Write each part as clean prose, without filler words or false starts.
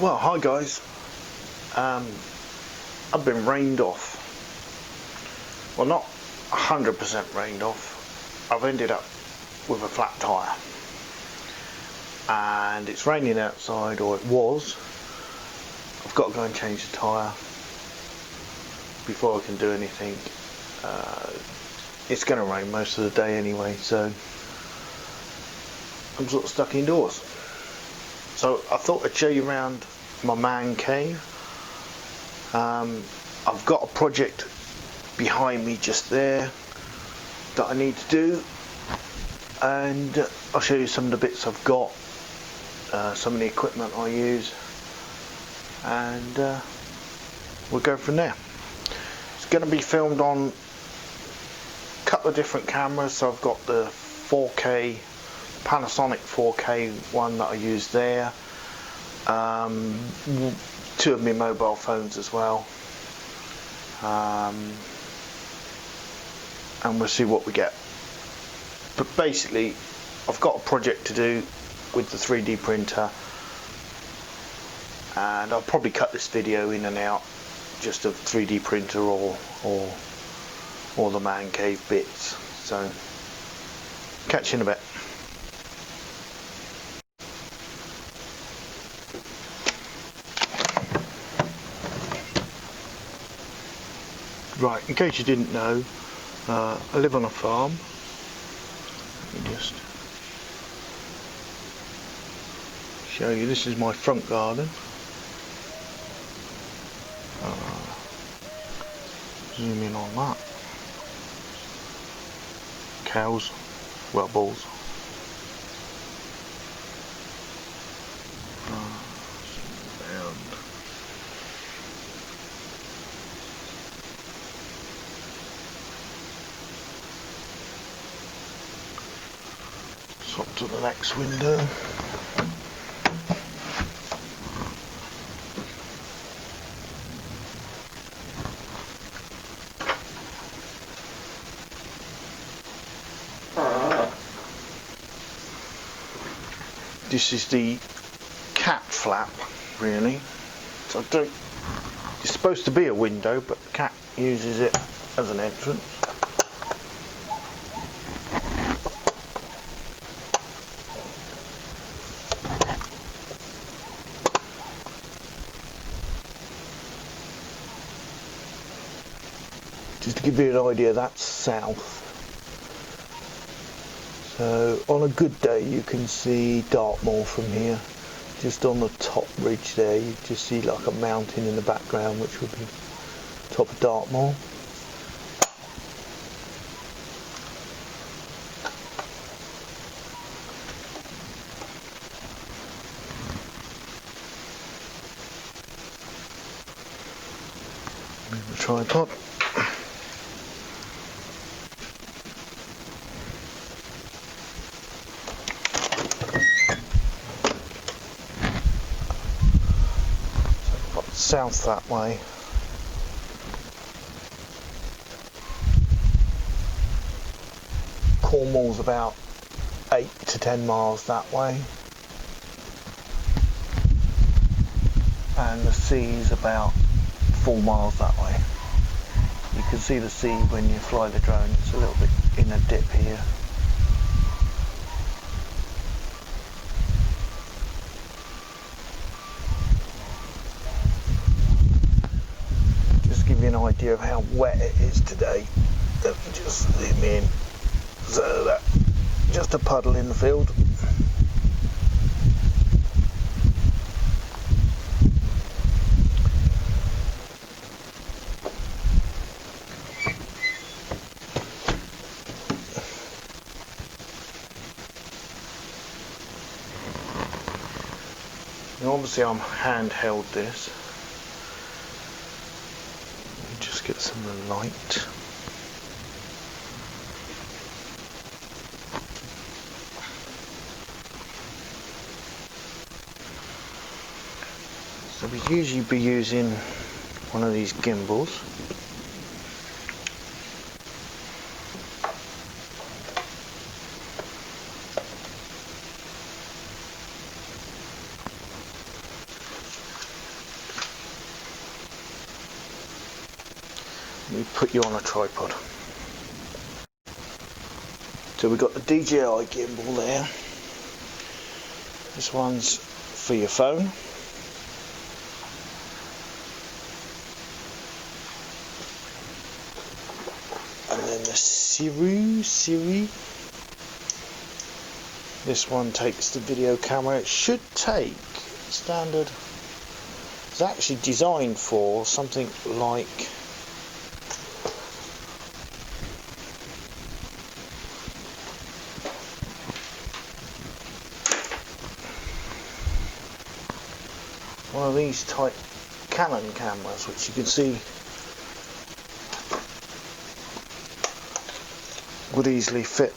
Well, hi guys. I've been rained off. Well, not 100% rained off. I've ended up with a flat tyre. And it's raining outside, or it was. I've got to go and change the tyre before I can do anything. It's going to rain most of the day anyway, so I'm sort of stuck indoors. So I thought I'd show you around my man cave. I've got a project behind me just there that I need to do, and I'll show you some of the bits I've got, some of the equipment I use, and we'll go from there. It's going to be filmed on a couple of different cameras. So I've got the 4K Panasonic 4K one that I use there, two of my mobile phones as well, and we'll see what we get. But basically I've got a project to do with the 3D printer, and I'll probably cut this video in and out just of 3D printer or the man cave bits. So catch you in a bit. Right, in case you didn't know, I live on a farm. Let me just show you. This is my front garden. Zoom in on that. Cows, well, bulls. Swap to the next window. This is the cat flap, really. So it's supposed to be a window, but the cat uses it as an entrance. Just to give you an idea, that's south. So on a good day you can see Dartmoor from here. Just on the top ridge there you just see like a mountain in the background, which would be top of Dartmoor. Move the tripod. South that way. Cornwall's about 8 to 10 miles that way, and the sea's about 4 miles that way. You can see the sea when you fly the drone. It's a little bit in a dip here. An idea of how wet it is today. Let me just zoom in. So that just a puddle in the field. Now obviously I'm handheld this. Get some light. So we usually be using one of these gimbals. Let me put you on a tripod. So we've got the DJI gimbal there. This one's for your phone. And then the Siri. This one takes the video camera. It should take standard. It's actually designed for something like one of these type Canon cameras, which you can see would easily fit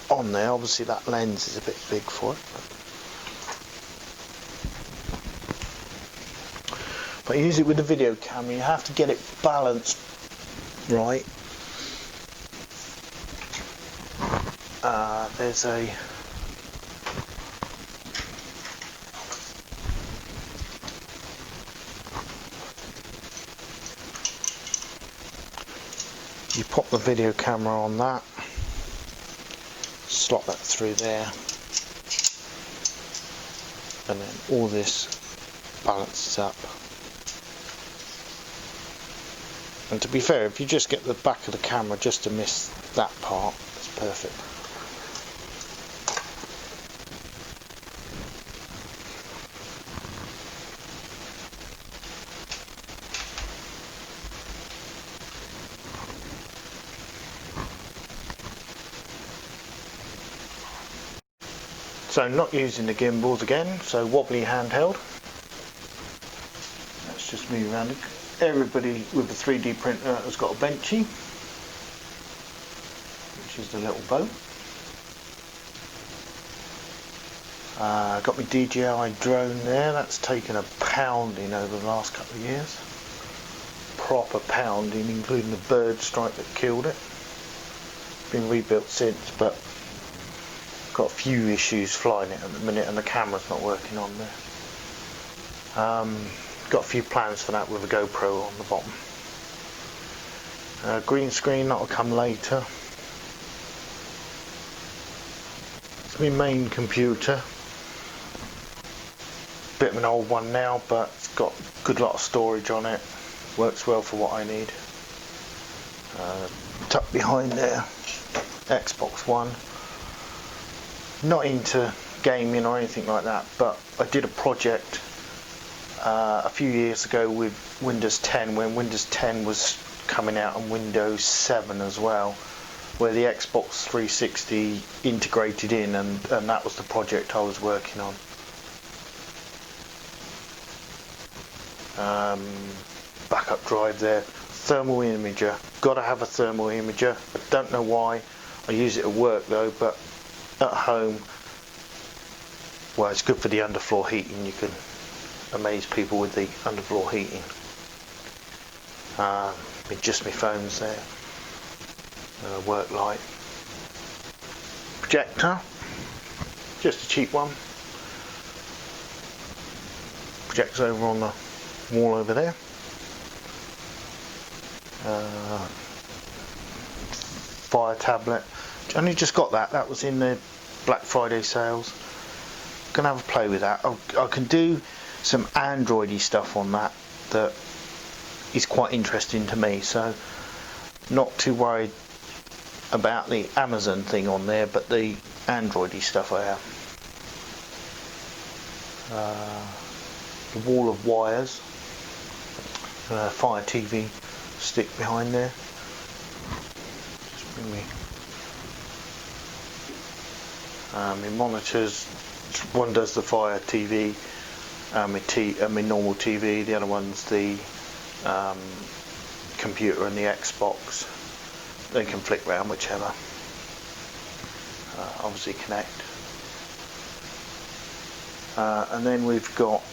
on there. Obviously that lens is a bit big for it, but I use it with the video camera. You have to get it balanced right. There's a you pop the video camera on that, slot that through there, and then all this balances up. And to be fair, if you just get the back of the camera just to miss that part, it's perfect. So not using the gimbals again, so wobbly handheld. Let's just move around. Everybody with a 3D printer has got a benchy, which is the little boat. Got my DJI drone there. That's taken a pounding over the last couple of years. Proper pounding, including the bird strike that killed it. Been rebuilt since, but got a few issues flying it at the minute, and the camera's not working on there. Got a few plans for that with a GoPro on the bottom. Green screen, that'll come later. It's my main computer. Bit of an old one now, but it's got a good lot of storage on it. Works well for what I need. Tucked behind there, Xbox One. Not into gaming or anything like that, but I did a project a few years ago with Windows 10, when Windows 10 was coming out, and Windows 7 as well, where the Xbox 360 integrated in, and that was the project I was working on. Backup drive there, thermal imager. Gotta have a thermal imager. I don't know why. I use it at work though, but at home, well, it's good for the underfloor heating. You can amaze people with the underfloor heating. Just my phone's there. Work light. Projector, just a cheap one. Projects over on the wall over there. Fire tablet. Only just got that. That was in the Black Friday sales. Gonna have a play with that. I can do some Androidy stuff on that that is quite interesting to me. So not too worried about the Amazon thing on there, but the Androidy stuff I have. The wall of wires. Fire TV stick behind there. Just bring me. My monitors, one does the Fire TV, my normal TV, the other one's the computer and the Xbox. They can flick round whichever. Obviously connect. And then we've got,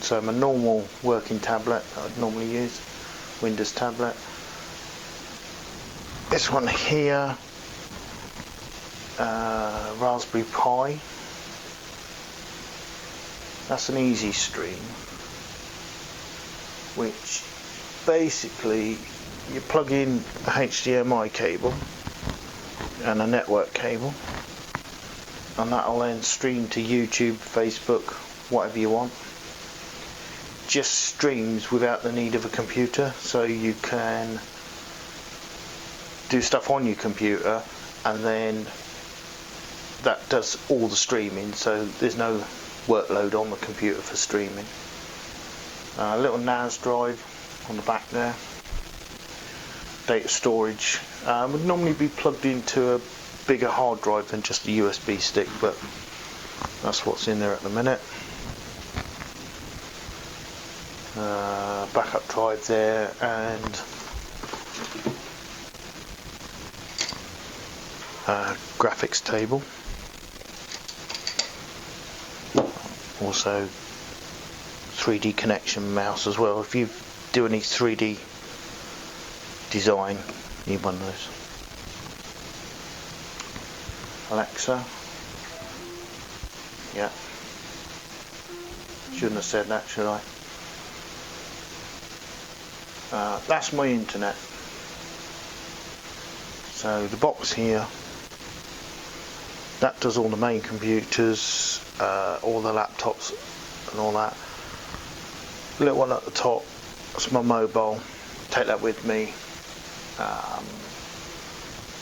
so my normal working tablet that I'd normally use, Windows tablet. This one here, Raspberry Pi. That's an easy stream, which basically you plug in a HDMI cable and a network cable, and that'll then stream to YouTube, Facebook, whatever you want. Just streams without the need of a computer, so you can do stuff on your computer and then that does all the streaming, so there's no workload on the computer for streaming. A little NAS drive on the back there, data storage. Would normally be plugged into a bigger hard drive than just a USB stick, but that's what's in there at the minute. Backup drive there, and graphics table. Also 3D connection mouse as well. If you do any 3D design, you need one of those. Alexa. Yeah. Shouldn't have said that, should I? That's my internet. So the box here, that does all the main computers, all the laptops and all that. The little one at the top, that's my mobile. Take that with me.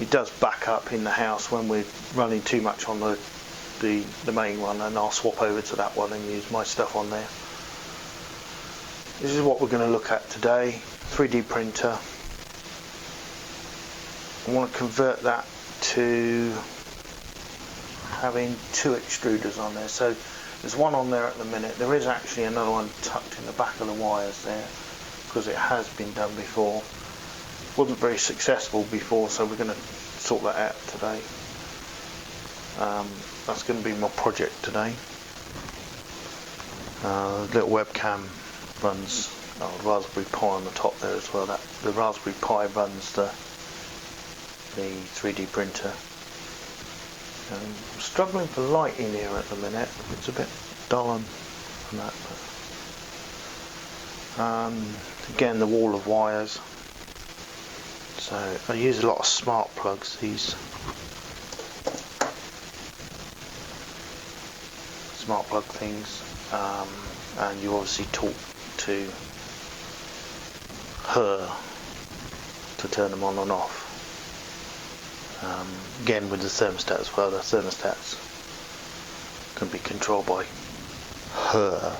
It does back up in the house when we're running too much on the main one, and I'll swap over to that one and use my stuff on there. This is what we're going to look at today. 3D printer. I want to convert that to having 2 extruders on there. So there's one on there at the minute. There is actually another one tucked in the back of the wires there, because it has been done before. Wasn't very successful before, so we're going to sort that out today. That's going to be my project today. Little webcam runs Raspberry Pi on the top there as well. The Raspberry Pi runs the 3D printer. I'm struggling for light in here at the minute. It's a bit dull on that. But, again, the wall of wires. So I use a lot of smart plugs. These smart plug things, and you obviously talk to her to turn them on and off. Again, with the thermostat as well, the thermostats can be controlled by her.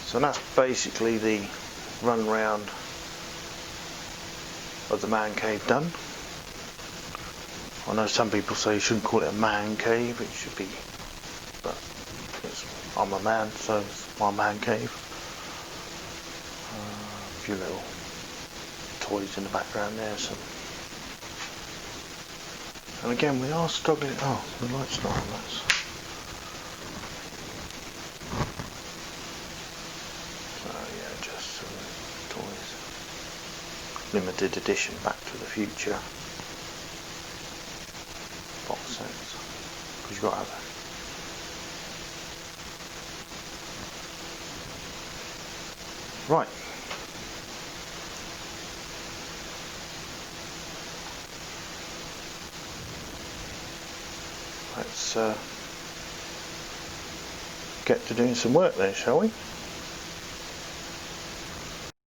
So that's basically the run round of the man cave done. I know some people say you shouldn't call it a man cave, it should be, but I'm a man, so it's my man cave. A few little toys in the background there, and again we are struggling. Oh, the light's not on that. So yeah, just some toys. Limited edition Back to the Future box sets, because you've got to have that. Right. Let's get to doing some work there, shall we?